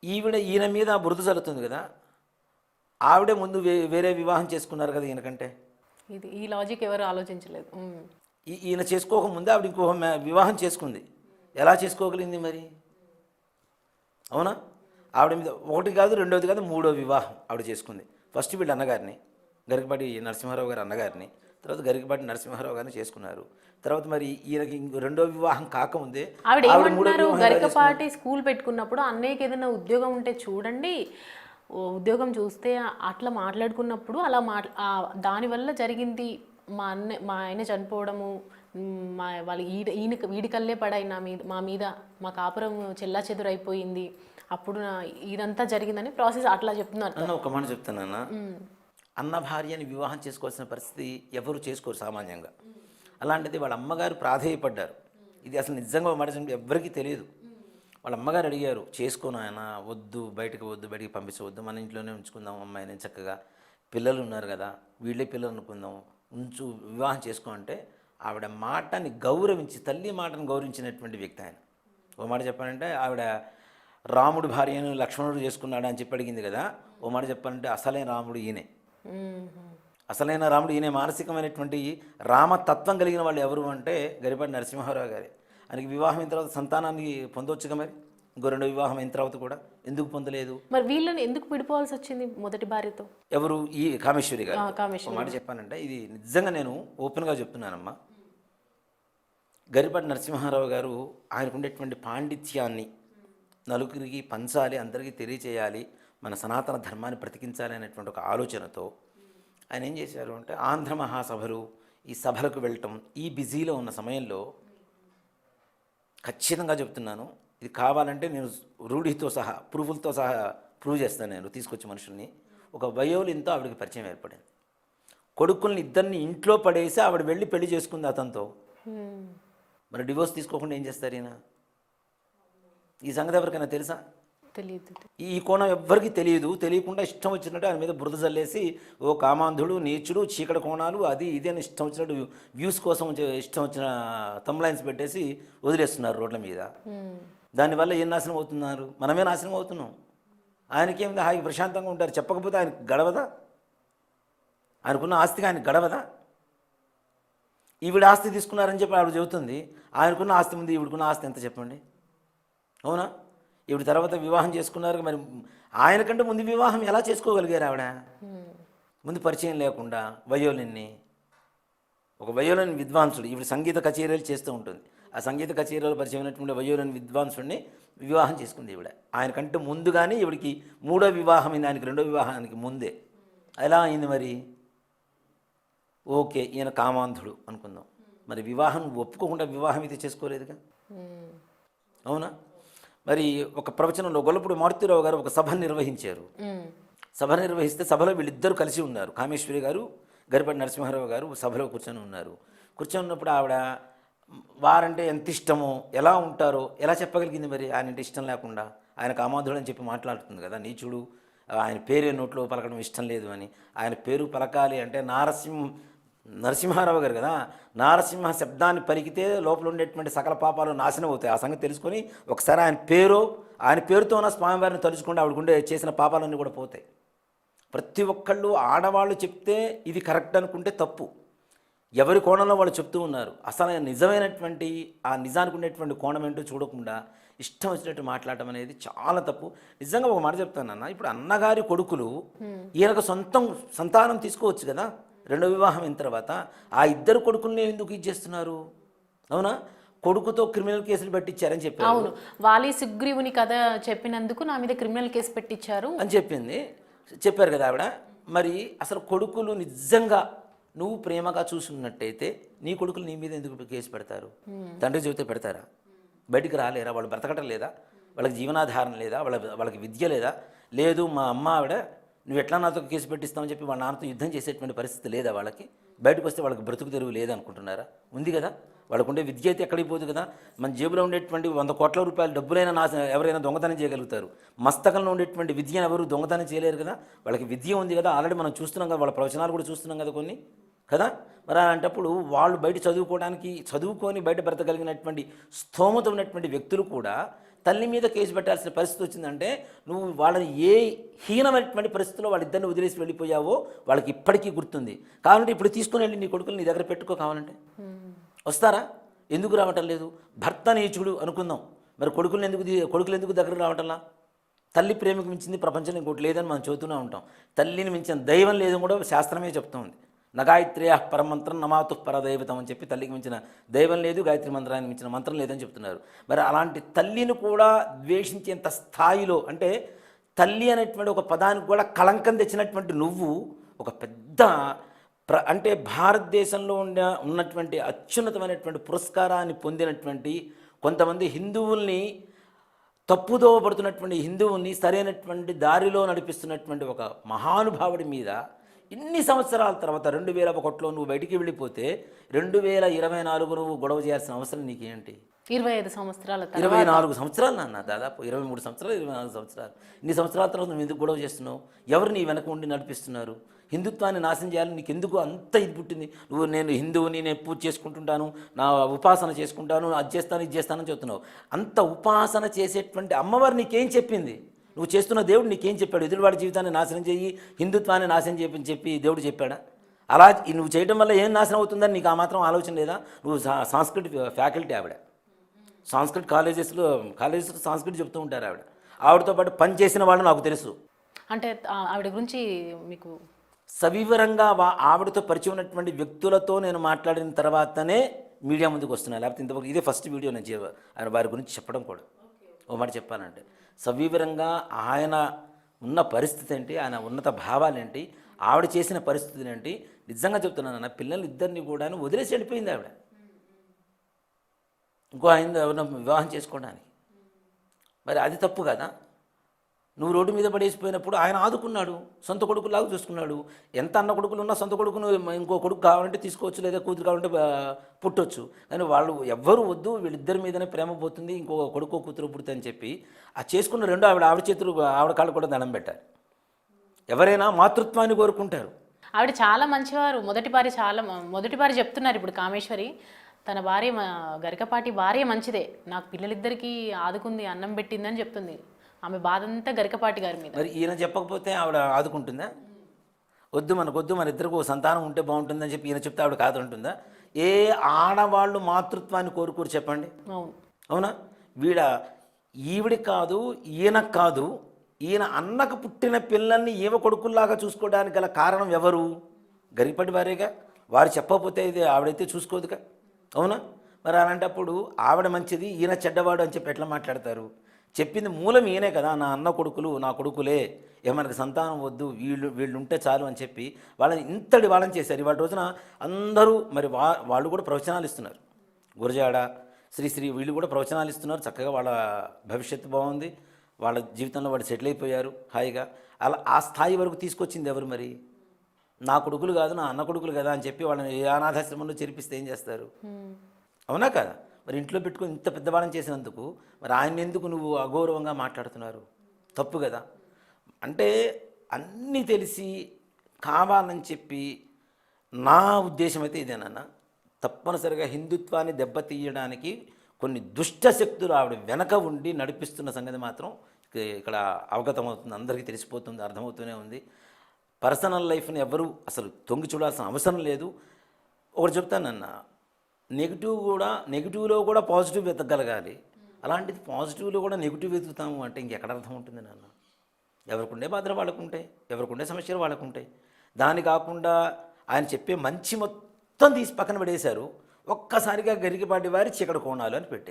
ఈయన మీద బురద చల్లుతుంది కదా, ఆవిడే ముందు వేరే వివాహం చేసుకున్నారు కదా ఈయనకంటే. ఈ లాజిక్ ఎవరు ఆలోచించలేదు. ఈయన చేసుకోకముందే ఆవిడ ఇంకో వివాహం చేసుకుంది. ఎలా చేసుకోగలిగింది మరి? అవునా? ఆవిడ మీద ఒకటి కాదు, రెండోది కాదు, మూడో వివాహం ఆవిడ చేసుకుంది. ఫస్ట్ వీళ్ళ అన్నగారిని, గరికపాటి నరసింహారావు గారి అన్నగారిని, తర్వాత గరికపాటి నరసింహారావు గారిని చేసుకున్నారు. తర్వాత మరి ఈయనకి రెండో వివాహం కాకముందే ఆవిడ మూడో వివాహం. గరికపాటి స్కూల్ పెట్టుకున్నప్పుడు అన్నయ్యకి ఏదైనా ఉద్యోగం ఉంటే చూడండి, ఉద్యోగం చూస్తే అట్లా మాట్లాడుకున్నప్పుడు అలా దానివల్ల జరిగింది. మా ఆయన చనిపోవడము, వాళ్ళు వీడికల్లే పడాయి మా మీద, మా కాపురం చెల్లా చెదురైపోయింది, అప్పుడు ఇదంతా జరిగిందని ప్రాసెస్ అట్లా చెప్తున్నారు. ఒక మాట చెప్తానన్నా, అన్న భార్యని వివాహం చేసుకోవాల్సిన పరిస్థితి ఎవరు చేసుకోరు సామాన్యంగా. అలాంటిది వాళ్ళ అమ్మగారు ప్రాధేయపడ్డారు. ఇది అసలు నిజంగా మాట ఎవరికీ తెలియదు. వాళ్ళ అమ్మగారు అడిగారు, చేసుకోను ఆయన, వద్దు, బయటికి పంపించవద్దు, మన ఇంట్లోనే ఉంచుకుందాం అమ్మాయిని, చక్కగా పిల్లలు ఉన్నారు కదా, వీళ్ళే పిల్లలు అనుకుందాం, వివాహం చేసుకో అంటే ఆవిడ మాటని గౌరవించి, తల్లి మాటను గౌరవించినటువంటి వ్యక్తి ఆయన. ఓ మాట చెప్పాలంటే ఆవిడ రాముడు భార్యను లక్ష్మణుడు చేసుకున్నాడు అని చెప్పి అడిగింది కదా. ఓ మాట చెప్పాలంటే అసలైన రాముడు ఈయనే, అసలైన రాముడు ఈయనే. మానసికమైనటువంటి రామతత్వం కలిగిన వాళ్ళు ఎవరు అంటే గరికపాటి నరసింహారావు గారే. ఆయనకి వివాహం అయిన తర్వాత సంతానాన్ని పొందవచ్చుగా మరి, ఇంకో రెండో వివాహం అయిన తర్వాత కూడా ఎందుకు పొందలేదు? మరి వీళ్ళని ఎందుకు విడిపోవాల్సి వచ్చింది మొదటి భార్యతో? ఎవరు? ఈ కామేశ్వరి గారు. ఒక మాట చెప్పానంటే ఇది నిజంగా నేను ఓపెన్గా చెప్తున్నానమ్మా. గరికపాటి నరసింహారావు గారు ఆయనకు ఉండేటువంటి పాండిత్యాన్ని నలుగురికి పంచాలి, అందరికీ తెలియచేయాలి, మన సనాతన ధర్మాన్ని బ్రతికించాలి అనేటువంటి ఒక ఆలోచనతో ఆయన ఏం చేశారు అంటే, ఆంధ్ర మహాసభలు, ఈ సభలకు వెళ్ళటం, ఈ బిజీలో ఉన్న సమయంలో ఖచ్చితంగా చెప్తున్నాను, ఇది కావాలంటే నేను రూఢితో సహా, ప్రూఫులతో సహా ప్రూవ్ చేస్తాను. నేను తీసుకొచ్చి మనుషుల్ని, ఒక వయోలిన్తో ఆవిడకి పరిచయం ఏర్పడింది. కొడుకుల్ని ఇద్దరిని ఇంట్లో పడేసి ఆవిడ వెళ్ళి పెళ్లి చేసుకుంది అతనితో. మరి డివోర్స్ తీసుకోకుండా ఏం చేస్తారు ఈయన? ఈ సంగతి ఎవరికైనా తెలుసా? తెలియదు. ఈ కోణం ఎవ్వరికీ తెలియదు. తెలియకుండా ఇష్టం వచ్చినట్టు ఆయన మీద బురద జల్లేసి, ఓ కామాంధుడు, నీచుడు, చీకటి కోణాలు, అది ఇది అని ఇష్టం వచ్చినట్టు వ్యూస్ కోసం ఇష్టం వచ్చిన తమ్లైన్స్ పెట్టేసి వదిలేస్తున్నారు రోడ్ల మీద. దానివల్ల ఏం నాశనం అవుతున్నారు? మనమే నాశనం అవుతున్నాం. ఆయనకేమింది, హాయి ప్రశాంతంగా ఉంటారు. చెప్పకపోతే ఆయనకు గడవదా? ఆయనకున్న ఆస్తిగా ఆయనకు గడవదా? ఈవిడ ఆస్తి తీసుకున్నారని చెప్పి ఆవిడ చెబుతుంది. ఆయనకున్న ఆస్తి ముందు ఈవిడకున్న ఆస్తి ఎంత చెప్పండి? అవునా? ఈవిడ తర్వాత వివాహం చేసుకున్నారు. మరి ఆయనకంటే ముందు వివాహం ఎలా చేసుకోగలిగారు ఆవిడ? ముందు పరిచయం లేకుండా వయోలిన్ని, ఒక వయోలిన్ విద్వాంసుడు, ఈవిడ సంగీత కచేరీలు చేస్తూ ఉంటుంది. ఆ సంగీత కచేరీలో పరిచయం అయినటువంటి వయోలిన్ విద్వాంసుడిని వివాహం చేసుకుంది ఈవిడ. ఆయనకంటే ముందు కానీ ఈవిడికి మూడో వివాహం అయింది, ఆయనకి రెండో వివాహానికి ముందే. ఎలా అయింది మరి? ఓకే, ఈయన కామాంధుడు అనుకుందాం, మరి వివాహం ఒప్పుకోకుండా వివాహం అయితే చేసుకోలేదుగా. అవునా? మరి ఒక ప్రవచనంలో గొల్లపూడి మారుతిరావు గారు ఒక సభ నిర్వహించారు. సభ నిర్వహిస్తే సభలో వీళ్ళిద్దరూ కలిసి ఉన్నారు. కామేశ్వరి గారు, గరికపాటి నరసింహారావు గారు సభలో కూర్చొని ఉన్నారు. కూర్చొని ఉన్నప్పుడు ఆవిడ వారంటే ఎంత ఇష్టమో, ఎలా ఉంటారో ఎలా చెప్పగలిగింది మరి? ఆయన అంటే ఇష్టం లేకుండా, ఆయన కామాంధుడు అని చెప్పి మాట్లాడుతుంది కదా, నీచుడు, ఆయన పేరే నోట్లో పలకడం ఇష్టం లేదు అని. ఆయన పేరు పలకాలి అంటే నరసింహారావు గారు కదా, నారసింహ శబ్దాన్ని పలికితే లోపల ఉండేటువంటి సకల పాపాలు నాశనం అవుతాయి. ఆ సంగతి తెలుసుకొని ఒకసారి ఆయన పేరుతో ఉన్న స్వామివారిని తలుచుకుంటే ఆవిడకుండే చేసిన పాపాలన్నీ కూడా పోతాయి. ప్రతి ఒక్కళ్ళు ఆడవాళ్ళు చెప్తే ఇది కరెక్ట్ అనుకుంటే తప్పు. ఎవరి కోణంలో వాళ్ళు చెప్తూ ఉన్నారు. అసలు నిజమైనటువంటి ఆ నిజానికి ఉండేటువంటి కోణం ఏంటో చూడకుండా ఇష్టం వచ్చినట్టు మాట్లాడటం అనేది చాలా తప్పు. నిజంగా ఒక మాట చెప్తానన్నా, ఇప్పుడు అన్నగారి కొడుకులు ఈయనకు సంతానం తీసుకోవచ్చు కదా రెండో వివాహం అయిన తర్వాత. ఆ ఇద్దరు కొడుకుల్ని ఎందుకు ఇచ్చేస్తున్నారు? అవునా? కొడుకుతో క్రిమినల్ కేసులు పెట్టించారని చెప్పారు. అవును, వాలి సుగ్రీవుని కథ చెప్పినందుకు నా మీద క్రిమినల్ కేసు పెట్టించారు అని చెప్పారు కదా ఆవిడ. మరి అసలు కొడుకులు నిజంగా నువ్వు ప్రేమగా చూసుకున్నట్టయితే నీ కొడుకులు నీ మీద ఎందుకు కేసు పెడతారు? తండ్రి చెబితే పెడతారా? బయటికి రాలేరా? వాళ్ళు బ్రతకటం లేదా? వాళ్ళకి జీవనాధారణ లేదా? వాళ్ళకి విద్య లేదా? లేదు, మా అమ్మ ఆవిడ నువ్వు ఎట్లా నాతో కేసు పెట్టిస్తామని చెప్పి వాళ్ళ నాన్నతో యుద్ధం చేసేటువంటి పరిస్థితి లేదా? వాళ్ళకి బయటకు వస్తే వాళ్ళకి బ్రతుకు తెరువు లేదనుకుంటున్నారా? ఉంది కదా. వాళ్ళకుండే విద్య అయితే ఎక్కడికి పోదు కదా. మన జేబులో ఉండేటువంటి 100 కోట్ల రూపాయల డబ్బులైనా ఎవరైనా దొంగతనం చేయగలుగుతారు. మస్తకంలో ఉండేటువంటి విద్యను ఎవరు దొంగతనం చేయలేరు కదా. వాళ్ళకి విద్య ఉంది కదా, ఆల్రెడీ మనం చూస్తున్నాం కదా, వాళ్ళ ప్రవచనాలు కూడా చూస్తున్నాం కదా కొన్ని కదా. మరి అలాంటప్పుడు వాళ్ళు బయట చదువుకొని బయట బ్రతకగలిగినటువంటి స్తోమత ఉన్నటువంటి వ్యక్తులు కూడా తల్లి మీద కేసు పెట్టాల్సిన పరిస్థితి వచ్చిందంటే నువ్వు వాళ్ళని ఏ హీనమైనటువంటి పరిస్థితుల్లో వాళ్ళిద్దరిని వదిలేసి వెళ్ళిపోయావో వాళ్ళకి ఇప్పటికీ గుర్తుంది. కావాలంటే ఇప్పుడు తీసుకుని వెళ్ళి నీ కొడుకులు నీ దగ్గర పెట్టుకో, కావాలంటే వస్తారా? ఎందుకు రావటం లేదు? భర్త నీచుడు అనుకుందాం, మరి కొడుకులు ఎందుకు దగ్గర రావటంలా? తల్లి ప్రేమకు మించింది ప్రపంచంలో ఇంకోటి లేదని మనం చదువుతూనే ఉంటాం. తల్లిని మించిన దైవం లేదని కూడా శాస్త్రమే చెప్తుంది. నగాయత్రేయ పరమంత్రం నమాతు పరదైవతం అని చెప్పి తల్లికి మించిన దైవం లేదు, గాయత్రి మంత్రానికి మించిన మంత్రం లేదని చెప్తున్నారు. మరి అలాంటి తల్లిని కూడా ద్వేషించేంత స్థాయిలో, అంటే తల్లి అనేటువంటి ఒక పదానికి కూడా కళంకం తెచ్చినటువంటి నువ్వు ఒక పెద్ద అంటే భారతదేశంలో ఉన్నటువంటి అత్యున్నతమైనటువంటి పురస్కారాన్ని పొందినటువంటి కొంతమంది హిందువుల్ని, తప్పుదోవ పడుతున్నటువంటి హిందువుల్ని సరైనటువంటి దారిలో నడిపిస్తున్నటువంటి ఒక మహానుభావుడి మీద ఇన్ని సంవత్సరాల తర్వాత 2001లో నువ్వు బయటికి వెళ్ళిపోతే 2024 నువ్వు గొడవ చేయాల్సిన అవసరం నీకేంటి? 25 సంవత్సరాల 24 సంవత్సరాలు నాన్న, దాదాపు 23 సంవత్సరాలు 24 సంవత్సరాలు. ఇన్ని సంవత్సరాల తర్వాత నువ్వు ఎందుకు గొడవ చేస్తున్నావు? ఎవరు నీ వెనక ఉండి నడిపిస్తున్నారు? హిందుత్వాన్ని నాశనం చేయాలని నీకు ఎందుకు అంత ఇది పుట్టింది? నువ్వు నేను హిందువుని, నేను పూజ చేసుకుంటుంటాను, నా ఉపాసన చేసుకుంటాను, అది చేస్తాను ఇది చేస్తానని చెప్తున్నావు. అంత ఉపాసన చేసేటువంటి అమ్మవారు నీకేం చెప్పింది? నువ్వు చేస్తున్న దేవుడు నీకేం చెప్పాడు? ఎదురువాడి జీవితాన్ని నాశనం చేయి, హిందుత్వాన్ని నాశనం చేయని చెప్పి దేవుడు చెప్పాడా? అలా నువ్వు చేయడం వల్ల ఏం నాశనం అవుతుందని నీకు ఆ మాత్రం ఆలోచన లేదా? నువ్వు సంస్కృతి ఫ్యాకల్టీ ఆవిడ, కాలేజెస్లో సంస్కృతి చెప్తూ ఉంటారు ఆవిడ. ఆవిడతో పాటు పని చేసిన వాళ్ళు నాకు తెలుసు. అంటే ఆవిడ గురించి మీకు సవివరంగా ఆవిడతో పరిచయం ఉన్నటువంటి వ్యక్తులతో నేను మాట్లాడిన తర్వాతనే మీడియా ముందుకు వస్తున్నాను. లేకపోతే ఇంతవరకు ఇదే ఫస్ట్ వీడియో నేను ఆయన వారి గురించి చెప్పడం కూడా. ఓ మాట చెప్పాలంటే సవివరంగా ఆయన ఉన్న పరిస్థితి ఏంటి, ఆయన ఉన్నత భావాలు ఏంటి, ఆవిడ చేసిన పరిస్థితులు ఏంటి, నిజంగా చెప్తున్నాను. నా పిల్లలు ఇద్దరిని కూడా వదిలేసి వెళ్ళిపోయింది ఆవిడ ఇంకో ఆయన వివాహం చేసుకోవడానికి. మరి అది తప్పు కదా? నువ్వు రోడ్డు మీద పడేసిపోయినప్పుడు ఆయన ఆదుకున్నాడు, సొంత కొడుకులాగా చూసుకున్నాడు. ఎంత అన్న కొడుకులు ఉన్నా సొంత కొడుకును ఇంకో కొడుకు కావాలంటే తీసుకోవచ్చు, లేదా కూతురు కావాలంటే పుట్టొచ్చు. కానీ వాళ్ళు ఎవ్వరూ వద్దు, వీళ్ళిద్దరి మీదనే ప్రేమ పోతుంది, ఇంకో కొడుకో కూతురు పుడుతుంది అని చెప్పి ఆ చేసుకున్న రెండు ఆవిడ చేతులు ఆవిడ కాళ్ళు కూడా దండం పెట్టారు. ఎవరైనా మాతృత్వాన్ని కోరుకుంటారు. ఆవిడ చాలా మంచివారు. మొదటిసారి చెప్తున్నారు ఇప్పుడు కామేశ్వరి, తన భార్య గరికపాటి భార్య మంచిదే, నాకు పిల్లలిద్దరికీ ఆదుకుంది, అన్నం పెట్టిందని చెప్తుంది. ఆమె బాధ అంతా గరికపాటి గారి మీద. మరి ఈయన చెప్పకపోతే ఆవిడ ఆదుకుంటుందా? మనకొద్దు, మన ఇద్దరికి సంతానం ఉంటే బాగుంటుందని చెప్పి ఈయన చెప్తే ఆవిడ కాదంటుందా? ఏ ఆడవాళ్ళు మాతృత్వాన్ని కోరుకోరు చెప్పండి? అవునా? ఈవిడి కాదు, ఈయనకు కాదు, ఈయన అన్నకు పుట్టిన పిల్లల్ని ఈవ కొడుకుల్లాగా చూసుకోవడానికి గల కారణం ఎవరు? గరికపాటి వారేగా. వారు చెప్పకపోతే ఇది ఆవిడైతే చూసుకోదుగా, అవునా? మరి అలాంటప్పుడు ఆవిడ మంచిది, ఈయన చెడ్డవాడు అని చెప్పి ఎట్లా మాట్లాడతారు? చెప్పింది మూలం ఈయనే కదా, నా అన్న కొడుకులు నా కొడుకులే, మనకి సంతానం వద్దు, వీళ్ళు ఉంటే చాలు అని చెప్పి వాళ్ళని చేశారు. ఇవాళ రోజున అందరూ మరి వాళ్ళు కూడా ప్రవచనాలు ఇస్తున్నారు. గురజాడ, శ్రీశ్రీ వీళ్ళు కూడా ప్రవచనాలు ఇస్తున్నారు. చక్కగా వాళ్ళ భవిష్యత్తు బాగుంది, వాళ్ళ జీవితంలో వాళ్ళు సెటిల్ అయిపోయారు హాయిగా. అలా ఆ స్థాయి వరకు తీసుకొచ్చింది ఎవరు? మరి నా కొడుకులు కాదు, నా అన్న కొడుకులు కదా అని చెప్పి వాళ్ళని ఏ అనాథాశ్రమంలో చేర్పిస్తే ఏం చేస్తారు? అవునా కదా? మరి ఇంట్లో పెట్టుకుని ఇంత పెద్దవాళ్ళని చేసినందుకు మరి ఆయన ఎందుకు నువ్వు అగౌరవంగా మాట్లాడుతున్నారు? తప్పు కదా. అంటే అన్నీ తెలిసి కావాలని చెప్పి నా ఉద్దేశం అయితే ఇదేనన్నా, తప్పనిసరిగా హిందుత్వాన్ని దెబ్బతీయడానికి కొన్ని దుష్ట శక్తులు ఆవిడ వెనక ఉండి నడిపిస్తున్న సంగతి మాత్రం ఇక్కడ అవగతమవుతుంది, అందరికీ తెలిసిపోతుంది, అర్థమవుతూనే ఉంది. పర్సనల్ లైఫ్ని ఎవరు అసలు తొంగి చూడాల్సిన అవసరం లేదు. ఒకటి చెప్తానన్నా, నెగిటివ్లో కూడా పాజిటివ్ వెతకగలగాలి. అలాంటిది పాజిటివ్లో కూడా నెగిటివ్ వెతుకుతాము అంటే ఇంకెక్కడ అర్థం ఉంటుంది నాన్న? ఎవరికుండే బాధలు వాళ్ళకుంటాయి, ఎవరికుండే సమస్యలు వాళ్ళకుంటాయి. దాని కాకుండా ఆయన చెప్పే మంచి మొత్తం తీసి పక్కన పడేశారు. ఒక్కసారిగా గరికపాటి వారి చీకటి కోణాలు అని పెట్టారు.